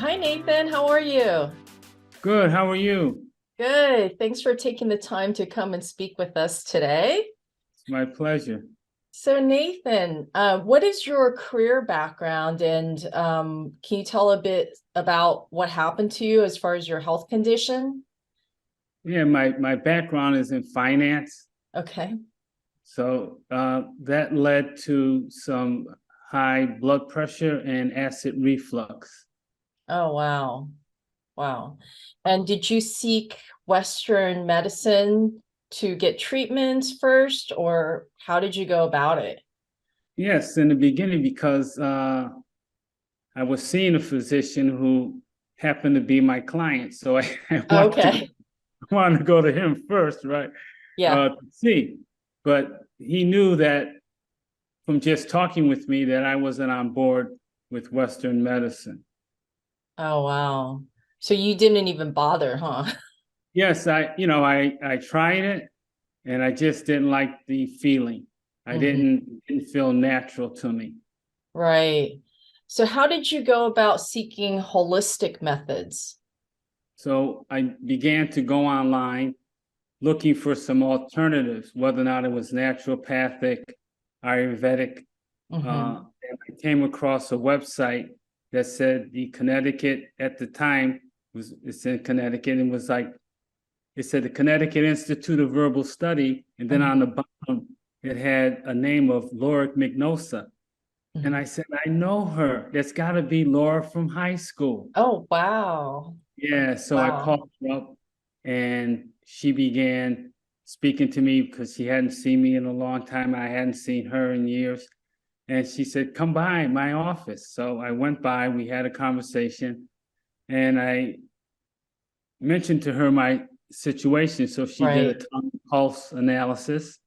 Hi, Nathan. How are you? Good. How are you? Good. Thanks for taking the time to come and speak with us today. It's my pleasure. So, Nathan, what is your career background, and can you tell a bit about what happened to you as far as your health condition? Yeah, my background is in finance, Okay. so that led to some high blood pressure and acid reflux. Oh, wow. Wow. And did you seek Western medicine to get treatments first, or how did you go about it? Yes, in the beginning because I was seeing a physician who happened to be my client, so I Okay. wanted to go to him first, right? Yeah. To see, but he knew that from just talking with me that I wasn't on board with Western medicine. Oh, wow. So you didn't even bother, huh? Yes, I tried it and I just didn't like the feeling. I hmm didn't feel natural to me. Right. So how did you go about seeking holistic methods? So I began to go online looking for some alternatives, whether or not it was naturopathic, Ayurvedic. hmm And I came across a website that said the Connecticut at the time it's in Connecticut and was like it said the Connecticut Institute of Verbal Study, and then on the hmm bottom it had a name of Laura McNosa. And hmm I said, I know her. That's got to be Laura from high school. Oh, wow. Yeah, so I Wow. called her up and she began speaking to me because she hadn't seen me in a long time. I hadn't seen her in years. And she said, come by my office. So I went by, we had a conversation, and I mentioned to her my situation. So she did a Right. tongue pulse analysis.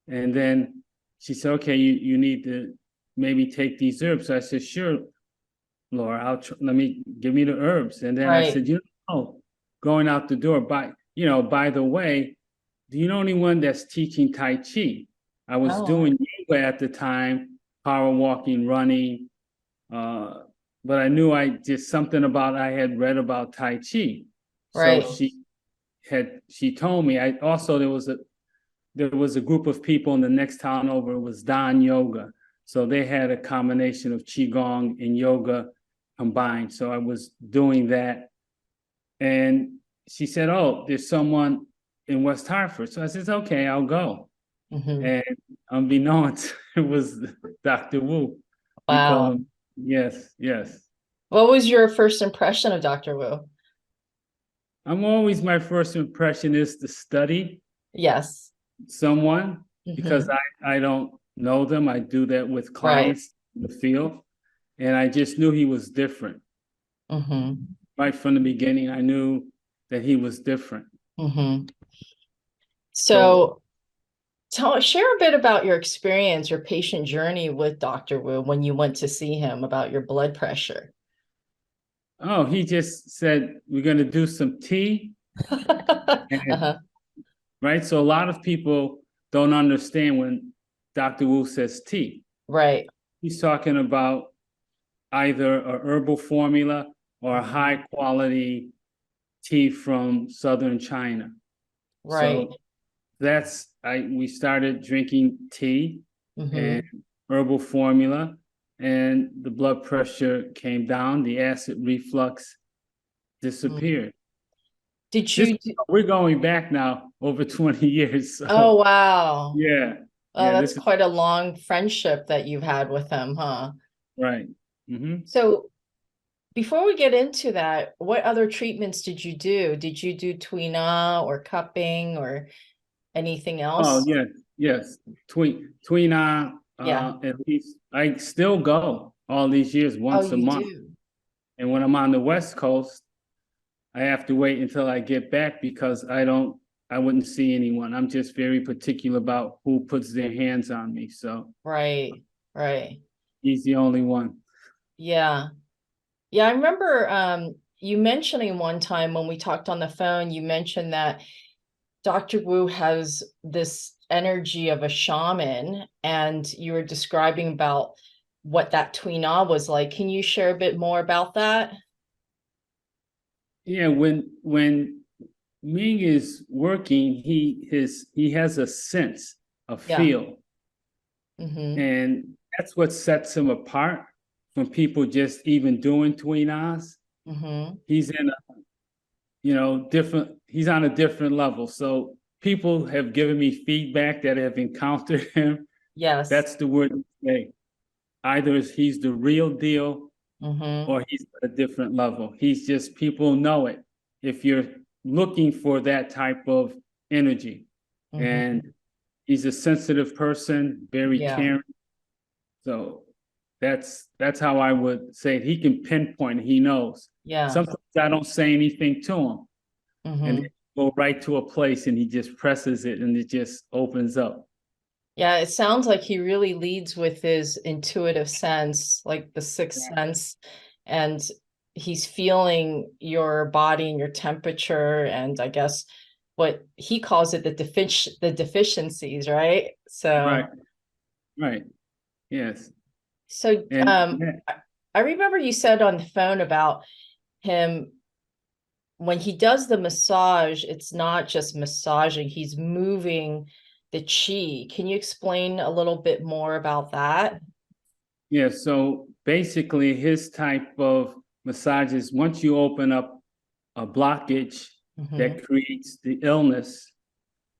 And then she said, okay, you need to maybe take these herbs. So I said, sure, Laura, let me give me the herbs. And then I Right. said, going out the door, by the way, do you know anyone that's teaching Tai Chi? I was Oh, doing yoga at the time, power walking, running, uh, but I knew I had read about Tai Chi. So right. she told me. I also there was a group of people in the next town over. It was Dan Yoga, so they had a combination of qigong and yoga combined. So I was doing that, and she said, "Oh, there's someone in West Hartford." So I said, "Okay, I'll go." hmm And unbeknownst, it was Dr. Wu. We call Wow. him. Yes, yes. What was your first impression of Dr. Wu? My first impression is to study Yes. someone because hmm I don't know them. I do that with Right. clients in the field. And I just knew he was different. hmm Right from the beginning, I knew that he was different. hmm So, So share a bit about your experience, your patient journey with Dr. Wu when you went to see him about your blood pressure. oh, he just said, we're going to do some tea. And, Uh-huh. right. So, a lot of people don't understand when Dr. Wu says tea. Right. He's talking about either a herbal formula or a Mhm. high quality tea from southern China. Right. So we started drinking tea and hmm herbal formula, and the blood pressure came down, the acid reflux disappeared. Did This you we're going back now over 20 years. Oh, So wow. yeah, Oh, yeah, that's this is quite a long friendship that you've had with him, huh? right. Hmm. So before we get into that, what other treatments did you do? Did you do Tuina or cupping or anything Oh else? yes, yes. Tween Yeah. at least I still go all these years Oh, once a you month. do. And when I'm on the West Coast, I have to wait until I get back because I wouldn't see anyone. I'm just very particular about who puts their hands on me. So Right. Right. he's the only one. Yeah. Yeah, I remember you mentioning one time when we talked on the phone, you mentioned that Dr. Wu has this energy of a shaman, and you were describing about what that Tuina was like. Can you share a bit more about that? Yeah, when Ming is working, he has a sense, a Yeah. feel, Mm-hmm. and that's what sets him apart from people just even doing Tuinas. Mm-hmm. He's in a, different, he's on a different level. So people have given me feedback that have encountered him. Yes. That's the word they say. Either he's the real deal Mm-hmm. or he's at a different level. He's just, people know it. If you're looking for that type of energy, Mm-hmm. and he's a sensitive person, very Yeah. caring. So that's how I would say it. He can pinpoint, he knows. Yeah. Sometimes I don't say anything to him, and Mm-hmm. then go right to a place and he just presses it and it just opens up. Yeah, it sounds like he really leads with his intuitive sense, like the sixth Yeah. sense, and he's feeling your body and your temperature, and I guess what he calls it the deficiencies, right? Right, So, right. Yes. so And yeah, I remember you said on the phone about him when he does the massage, it's not just massaging, he's moving the chi. Can you explain a little bit more about that? yeah. So basically his type of massages, once you open up a blockage Hmm. that creates the illness,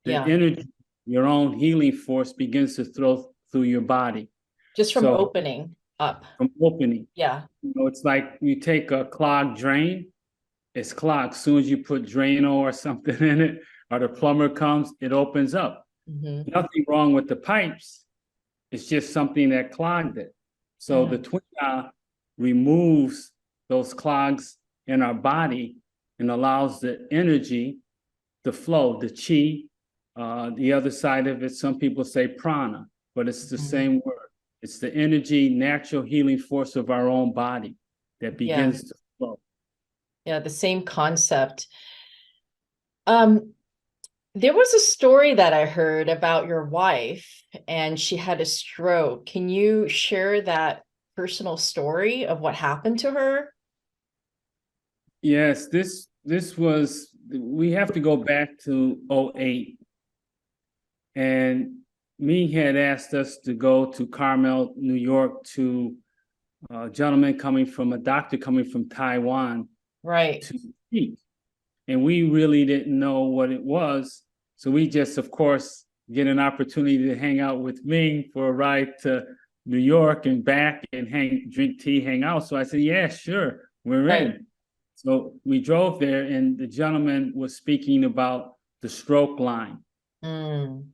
the Yeah, energy, your own healing force begins to flow through your body. just from So opening up. from opening, Yeah. it's like you take a clogged drain, it's clogged. As soon as you put Drano or something in it, or the plumber comes, it opens up. Hmm. Nothing wrong with the pipes. It's just something that clogged it. So the Mm. Twina removes those clogs in our body and allows the energy to flow, the chi. The other side of it, some people say prana, but it's the Mhm. same word. It's the energy, natural healing force of our own body that Yeah, begins to flow. yeah, the same concept. Um, there was a story that I heard about your wife, and she had a stroke. Can you share that personal story of what happened to her? Yes, this was, we have to go back to '08, and me had asked us to go to Carmel, New York, to a gentleman coming from, a doctor coming from Taiwan Right, to speak. And we really didn't know what it was. So we just, of course, get an opportunity to hang out with Ming for a ride to New York and back and drink tea, hang out. So I said, yeah, sure, we're right. in. So we drove there, and the gentleman was speaking about the stroke line. Mm,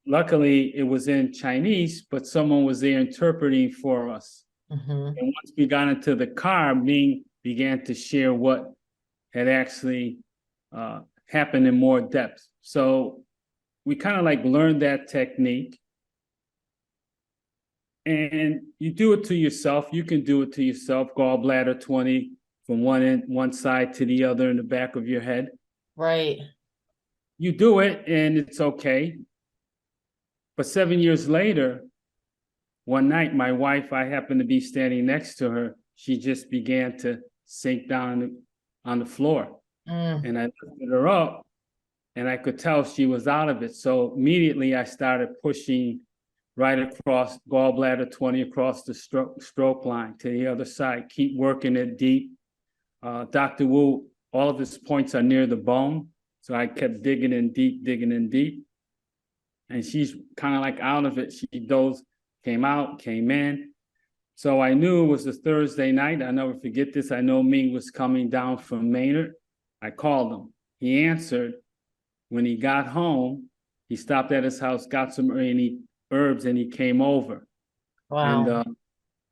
Luckily, it was in Chinese, but someone was there interpreting for us. hmm. And once we got into the car, Ming began to share what had actually happened in more depth. So we kind of like learned that technique. And you do it to yourself. You can do it to yourself. Gallbladder 20 from one side to the other in the back of your head. Right. You do it and it's okay. But 7 years later, one night, my wife, I happened to be standing next to her. She just began to sink down on the floor. Mm, And I lifted her up, and I could tell she was out of it. So immediately I started pushing right across gallbladder 20 across the stroke line to the other side. Keep working it deep. Dr. Wu, all of his points are near the bone. So I kept digging in deep, digging in deep. And she's kind of like out of it. She dozed, came out, came in. So I knew it was a Thursday night. I'll never forget this. I know Ming was coming down from Maynard. I called him. He answered. When he got home, he stopped at his house, got some herbs, and he came over. And wow.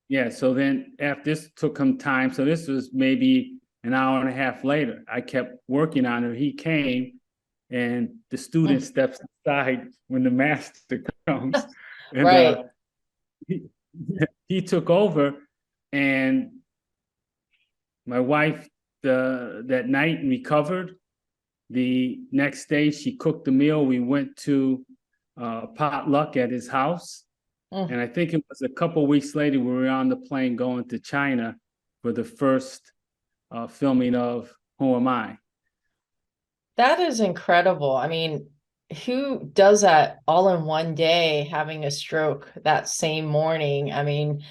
yeah, so then after this took him time. So this was maybe an hour and a half later. I kept working on it. He came, and the student Mm. steps aside when the master comes. And Right. he, he took over, and my wife that night recovered. The next day, she cooked the meal. We went to potluck at his house. Mm, And I think it was a couple weeks later, we were on the plane going to China for the first filming of who am I? That is incredible. I mean, who does that all in one day, having a stroke that same morning? I mean,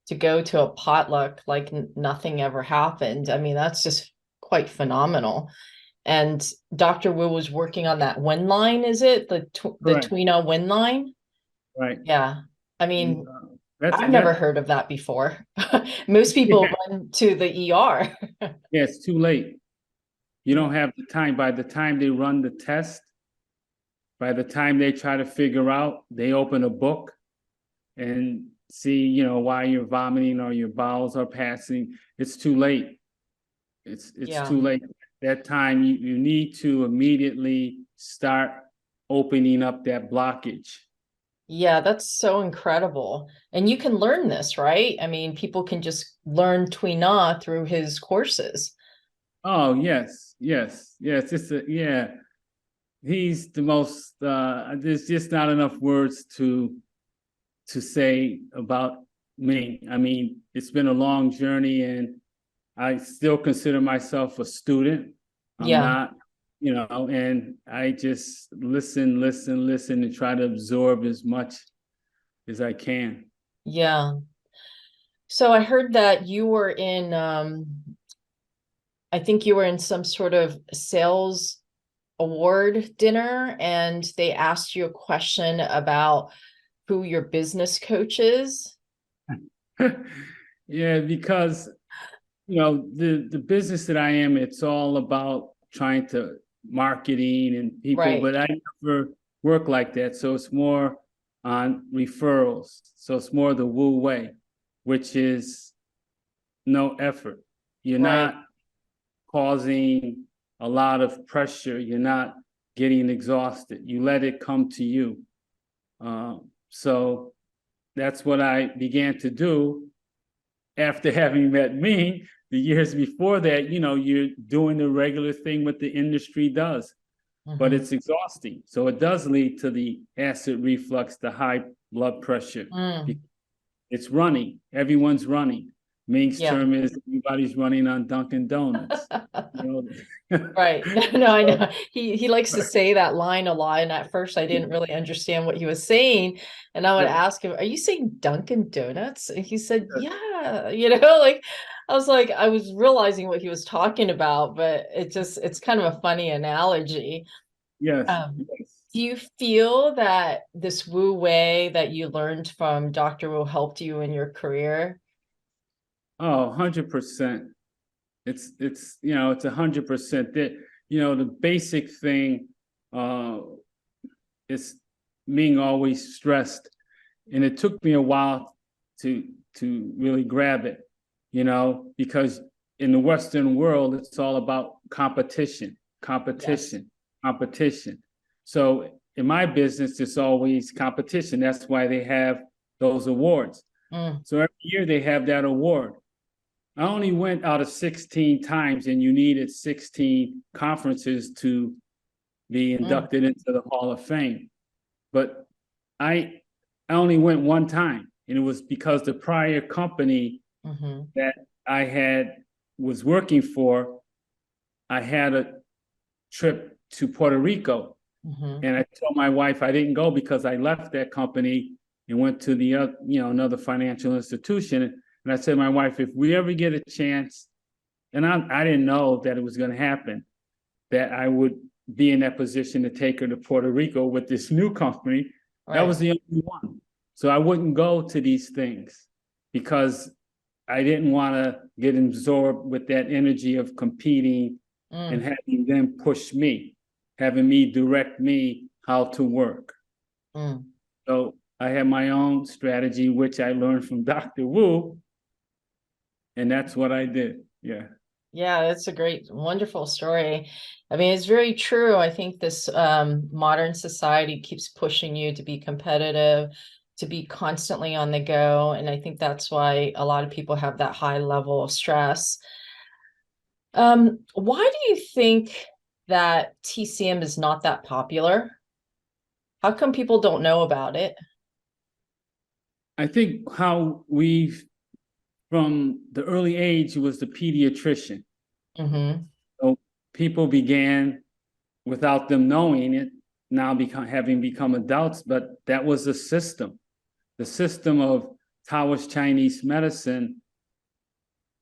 to go to a potluck like nothing ever happened. I mean, that's just quite phenomenal. And Dr. Wu was working on that wind line, is it? The Correct. Twino wind line? Right. Yeah. I And, mean, that's I've never that. heard of that before. Most people Yeah, run to the ER. yeah, it's too late. You Yeah. don't have the time. By the time they run the test, by the time they try to figure out, they open a book and see, why you're vomiting or your bowels are passing. It's too late. It's Yeah. too late. That time you need to immediately start opening up that blockage. Yeah, that's so incredible. And you can learn this, right? I mean, people can just learn Tuina through his courses. Oh, yes, yes, yes. Yeah. He's the most there's just not enough words to say about me. I mean, it's been a long journey and I still consider myself a student. I'm Yeah. not, and I just listen, listen, listen, and try to absorb as much as I can. Yeah. So I heard that you were in I think you were in some sort of sales award dinner and they asked you a question about who your business coach is. Yeah, because the business that I am, it's all about trying to marketing and people, Right. but I never work like that. So it's more on referrals. So it's more the Wu way, which is no effort. You're Right. not causing a lot of pressure. You're not getting exhausted. You let it come to you. So that's what I began to do after having met me. The years before that, you're doing the regular thing what the industry does, but Mm-hmm. it's exhausting. So it does lead to the acid reflux, the high blood pressure. Mm. It's running. Everyone's running. Ming's Yeah. term is everybody's running on Dunkin' Donuts. Right. No, no, I know. He likes to say that line a lot. And at first I didn't really understand what he was saying. And I would ask him, "Are you saying Dunkin' Donuts?" And he said, "Yeah." Like I was realizing what he was talking about, but it's kind of a funny analogy. Yes, Um, yes. do you feel that this Wu Wei that you learned from Dr. Wu helped you in your career? Oh, 100%. It's 100% that, the basic thing uh is being always stressed. And it took me a while to really grab it, because in the Western world, it's all about competition, Yes. competition, competition. So in my business, it's always competition. That's why they have those awards. Mm, So every year they have that award. I only went out of 16 times, and you needed 16 conferences to be mm, inducted into the Hall of Fame. But I I only went one time, and it was because the prior company hmm that I had was working for, I had a trip to Puerto Rico, hmm and I told my wife I didn't go because I left that company and went to the another financial institution. And I said to my wife, if we ever get a chance, and I didn't know that it was going to happen, that I would be in that position to take her to Puerto Rico with this new company. That was Right. the only one. So I wouldn't go to these things because I didn't want to get absorbed with that energy of competing and Mm, having them push me, having me direct me how to work. mm. So I have my own strategy, which I learned from Dr. Wu, and that's what I did. Yeah. Yeah, it's a great, wonderful story. I mean, it's very true. I think this modern society keeps pushing you to be competitive, to be constantly on the go. And I think that's why a lot of people have that high level of stress. Why do you think that TCM is not that popular? How come people don't know about it? I think how from the early age, it was the pediatrician. Mm-hmm. So people began, without them knowing it, now having become adults, but that was a system. The system of Taoist Chinese medicine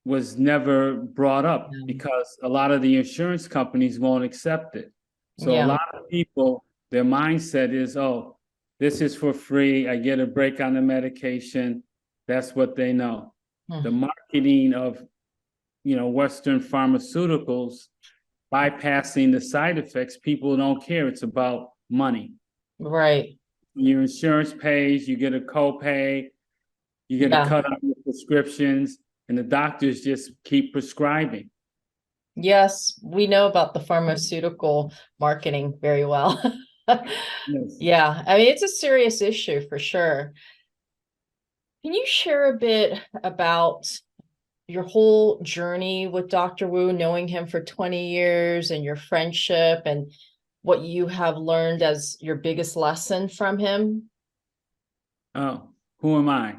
was never brought up because a lot of the insurance companies won't accept it. So a Yeah. lot of people, their mindset is, oh, this is for free. I get a break on the medication. That's what they know. The marketing of, Western pharmaceuticals, bypassing the side effects, people don't care. It's about money. Right. Your insurance pays, you get a copay, you get a Yeah. cut on your prescriptions, and the doctors just keep prescribing. Yes, we know about the pharmaceutical marketing very well. Yes. Yeah, I mean, it's a serious issue for sure. Can you share a bit about your whole journey with Dr. Wu, knowing him for 20 years and your friendship and what you have learned as your biggest lesson from him? Oh, who am I?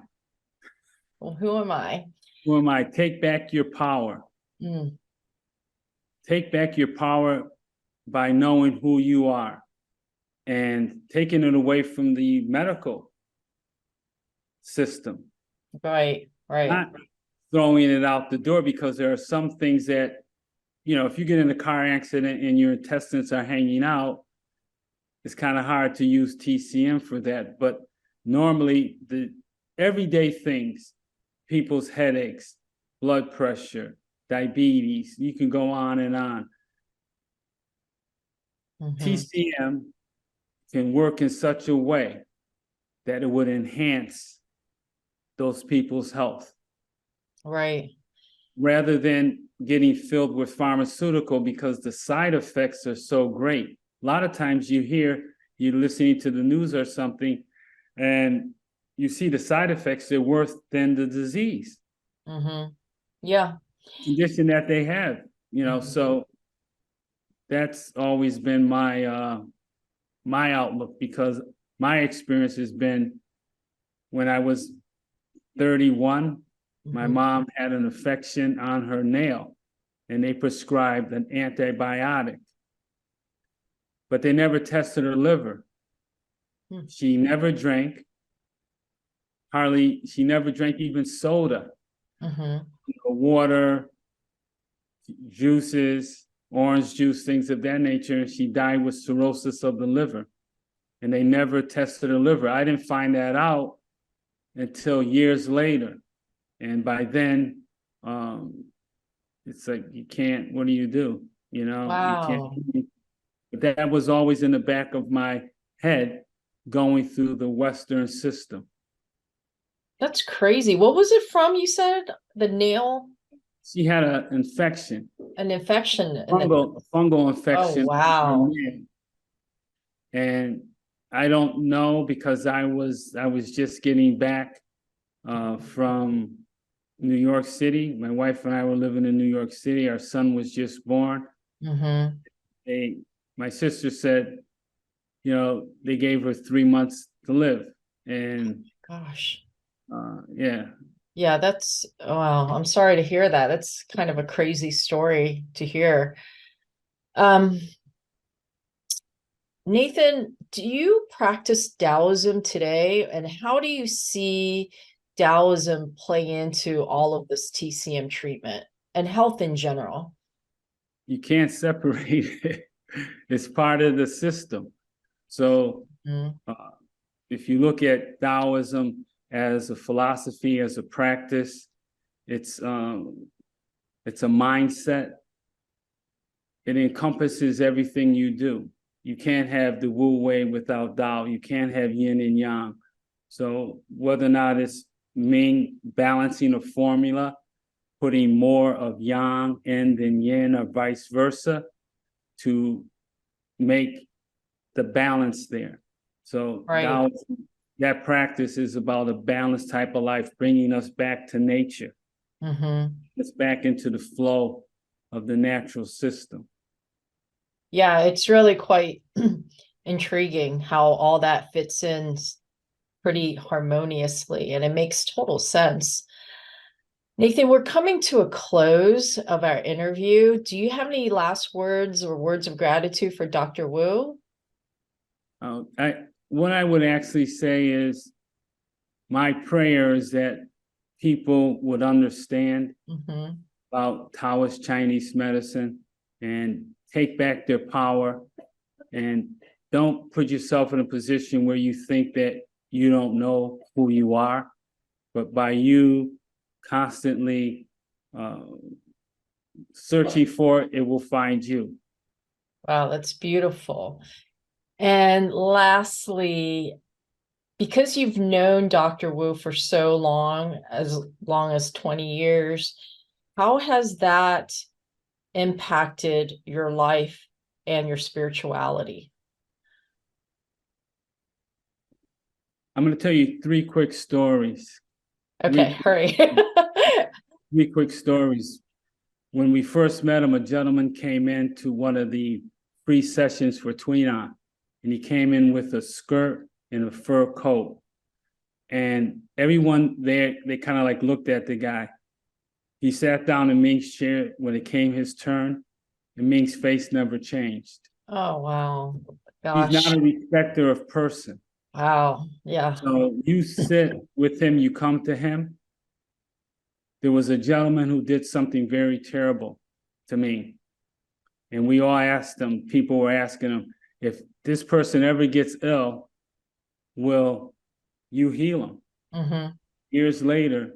Well, who am I? Who am I? Take back your power. Mm, Take back your power by knowing who you are and taking it away from the medical system. right, right. Not throwing it out the door, because there are some things that, if you get in a car accident and your intestines are hanging out, it's kind of hard to use TCM for that. But normally, the everyday things, people's headaches, blood pressure, diabetes, you can go on and on. TCM can work in such a way that it would enhance those people's health. Right. Rather than getting filled with pharmaceutical, because the side effects are so great. A lot of times you're listening to the news or something, and you see the side effects, they're worse than the disease. Yeah. Condition that they have, so that's always been my outlook, because my experience has been, when I was 31, my mom had an infection on her nail and they prescribed an antibiotic, but they never tested her liver. She never drank she never drank even soda, water, juices, orange juice, things of that nature. And she died with cirrhosis of the liver, and they never tested her liver. I didn't find that out until years later. And by then, it's like, you can't, what do you do? You Wow. can't. But that was always in the back of my head, going through the Western system. That's crazy. What was it from? You said the nail, She had an infection, an infection, and then fungal oh infection on her wow. nail. And I don't know, because I was just getting back from New York City. My wife and I were living in New York City. Our son was just born. My sister said, they gave her 3 months to live. And Gosh. yeah. Yeah, that's wow. I'm sorry to hear that. That's kind of a crazy story to hear. Um, Nathan, do you practice Taoism today? And how do you see Taoism play into all of this TCM treatment and health in general? You can't separate it. It's part of the system. So if you look at Taoism as a philosophy, as a practice, it's a mindset. It encompasses everything you do. You can't have the Wu Wei without Tao. You can't have yin and yang. So whether or not it's Ming balancing a formula, putting more of yang in than yin, or vice versa, to make the balance there. So Right. that practice is about a balanced type of life, bringing us back to nature. Us back into the flow of the natural system. Yeah, it's really quite intriguing how all that fits in pretty harmoniously, and it makes total sense. Nathan, we're coming to a close of our interview. Do you have any last words or words of gratitude for Dr. Wu? What I would actually say is my prayer is that people would understand about Taoist Chinese medicine and take back their power, and don't put yourself in a position where you think that you don't know who you are, but by you constantly searching for it, it will find you. Wow, that's beautiful. And lastly, because you've known Dr. Wu for so long as 20 years, how has that impacted your life and your spirituality? I'm going to tell you three quick stories. Okay, hurry. Three quick stories. When we first met him, a gentleman came in to one of the free sessions for Tweenon, and he came in with a skirt and a fur coat. And everyone there, they kind of like looked at the guy. He sat down in Ming's chair when it came his turn, and Ming's face never changed. Oh, wow. He's Gosh. not a respecter of person. Wow. Yeah. So you sit with him, you come to him. There was a gentleman who did something very terrible to me. And we all asked him, people were asking him, if this person ever gets ill, will you heal him? Years later,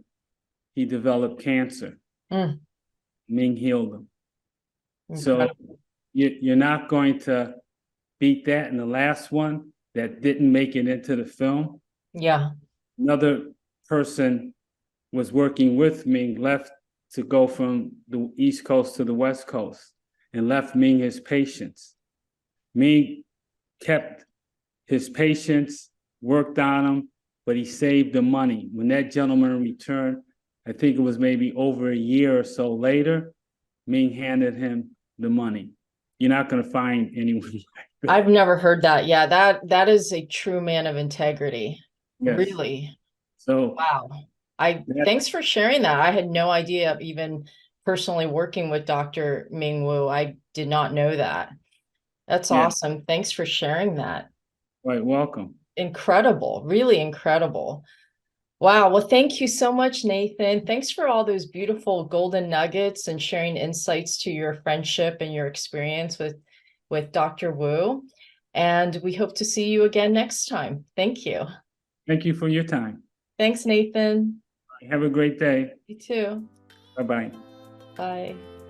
he developed cancer. Ming healed him. So you're not going to beat that. And the last one that didn't make it into the film. Yeah. Another person was working with Ming, left to go from the East Coast to the West Coast, and left Ming his patients. Ming kept his patients, worked on them, but he saved the money. When that gentleman returned, I think it was maybe over a year or so later, Ming handed him the money. You're not going to find anyone like that. I've never heard that. Yeah, that is a true man of integrity. Yes. Really. So wow. Thanks for sharing that. I had no idea of even personally working with Dr. Ming Wu. I did not know that. That's awesome. Thanks for sharing that. Right, welcome. Incredible, really incredible. Wow. Well, thank you so much, Nathan. Thanks for all those beautiful golden nuggets and sharing insights to your friendship and your experience with Dr. Wu. And we hope to see you again next time. Thank you. Thank you for your time. Thanks, Nathan. Have a great day. You too. Bye-bye. Bye.